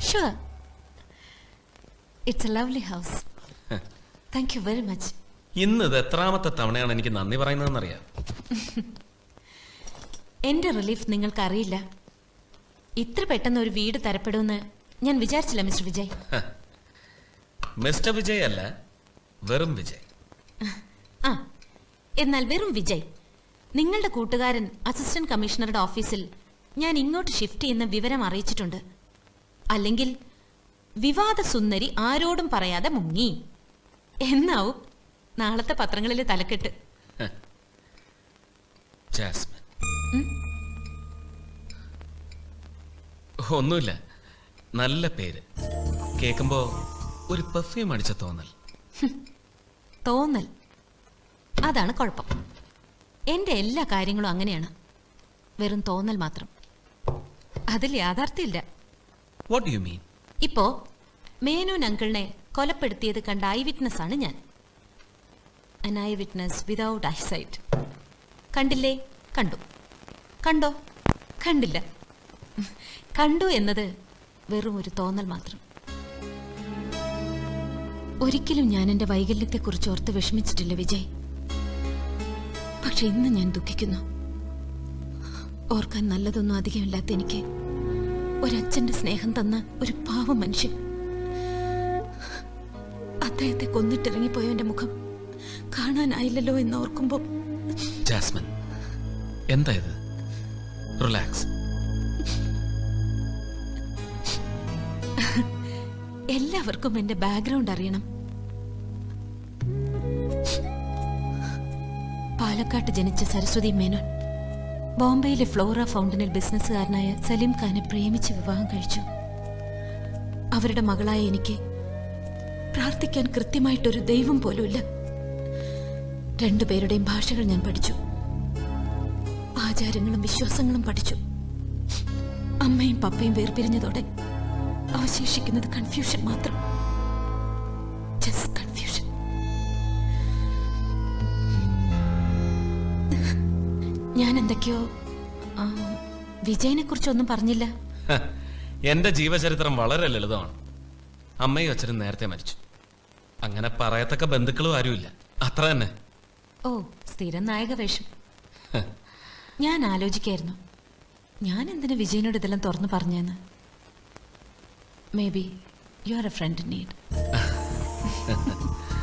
Sure. It's a lovely house. Thank you very much. ഇന്ന് ഇത് എത്രാമത്തെ തവണയാണ് എനിക്ക് നന്ദി പറയുന്നതെന്നറിയാം. എന്റെ റിലീഫ് നിങ്ങൾക്ക് അറിയില്ല. ഇത്ര പെട്ടെന്ന് ഒരു വീട് തരപ്പെടുമെന്ന് ഞാൻ വിചാരിച്ചില്ല മിസ്റ്റർ വിജയ്. മിസ്റ്റർ വിജയ് അല്ല, വെറും വിജയ്. ആ, എന്നാൽ വെറും വിജയ്. നിങ്ങളുടെ കൂട്ടുകാരൻ അസിസ്റ്റന്റ് കമ്മീഷണറുടെ ഓഫീസിൽ ഞാൻ ഇങ്ങോട്ട് ഷിഫ്റ്റ് ചെയ്യുന്ന വിവരം അറിയിച്ചിട്ടുണ്ട്. അല്ലെങ്കിൽ വിവാദ സുന്ദരി ആരോടും പറയാതെ മുങ്ങി എന്നാവും നാളത്തെ പത്രങ്ങളിലെ തലക്കെട്ട്. ജാസ്മിൻ, ഒന്നുമില്ല, നല്ല പേര് കേൾക്കുമ്പോ ഒരു പെർഫ്യൂം അടിച്ച തോന്നൽ. തോന്നൽ, അതാണ് കുഴപ്പം. എൻ്റെ എല്ലാ കാര്യങ്ങളും അങ്ങനെയാണ്, വെറും തോന്നൽ മാത്രം. അതിൽ യാഥാർത്ഥ്യമില്ല. What you mean? ഇപ്പോ മേനോൻ അങ്കിളിനെ കൊലപ്പെടുത്തിയത് കണ്ട ഐ വിറ്റ്നസ് ആണ് ഞാൻ. an eye witness without eyesight. കണ്ടില്ലേ? കണ്ടു. കണ്ടോ? കണ്ടില്ല. കണ്ടു എന്നത് വെറും ഒരു തോന്നൽ മാത്രം. ഒരിക്കലും ഞാൻ എൻ്റെ വൈകല്യത്തെക്കുറിച്ച് ഓർത്ത് വിഷമിച്ചിട്ടില്ല വിജയ്. പക്ഷെ ഇന്ന് ഞാൻ ദുഃഖിക്കുന്നു. ഓർക്കാൻ നല്ലതൊന്നും അധികമില്ലാത്ത എനിക്ക് ഒരച്ഛൻ്റെ സ്നേഹം തന്ന ഒരു പാവ മനുഷ്യൻ, അദ്ദേഹത്തെ കൊന്നിട്ടിറങ്ങിപ്പോയവന്റെ മുഖം കാണാനായില്ലല്ലോ എന്ന് ഓർക്കുമ്പോൾ. ജാസ്മിൻ, എന്താ ഇത്? റിലാക്സ്. എല്ലാവർക്കും എന്റെ ബാക്ക്ഗ്രൗണ്ട് അറിയണം. പാലക്കാട്ട് ജനിച്ച സരസ്വതി മേനോൻ ബോംബെയിലെ ഫ്ലോറ ഫൗണ്ടനിൽ ബിസിനസ്സുകാരനായ സലീം ഖാനെ പ്രേമിച്ച് വിവാഹം കഴിച്ചു. അവരുടെ മകളായ എനിക്ക് പ്രാർത്ഥിക്കാൻ കൃത്യമായിട്ടൊരു ദൈവം പോലുമില്ല. രണ്ടുപേരുടെയും ഭാഷകൾ ഞാൻ പഠിച്ചു, ആചാരങ്ങളും വിശ്വാസങ്ങളും പഠിച്ചു. അമ്മയും പപ്പയും വേർപിരിഞ്ഞതോടെ അവശേഷിക്കുന്നത് കൺഫ്യൂഷൻ മാത്രം. Just confusion. ഞാൻ എന്തൊക്കെയോ വിജയനെ കുറിച്ചൊന്നും പറഞ്ഞില്ല. എന്റെ ജീവചരിത്രം വളരെ ലളിതമാണ്. അമ്മയും അച്ഛനും നേരത്തെ മരിച്ചു. അങ്ങനെ പറയത്തക്ക ബന്ധുക്കളും ആരുമില്ല, അത്ര തന്നെ. ഓ, സ്ഥിരം നായക വേഷം. ഞാൻ ആലോചിക്കായിരുന്നു, ഞാൻ എന്തിനാ വിജയനോട് ഇതെല്ലാം തുറന്നു പറഞ്ഞെന്ന്. May be you are a friend in need.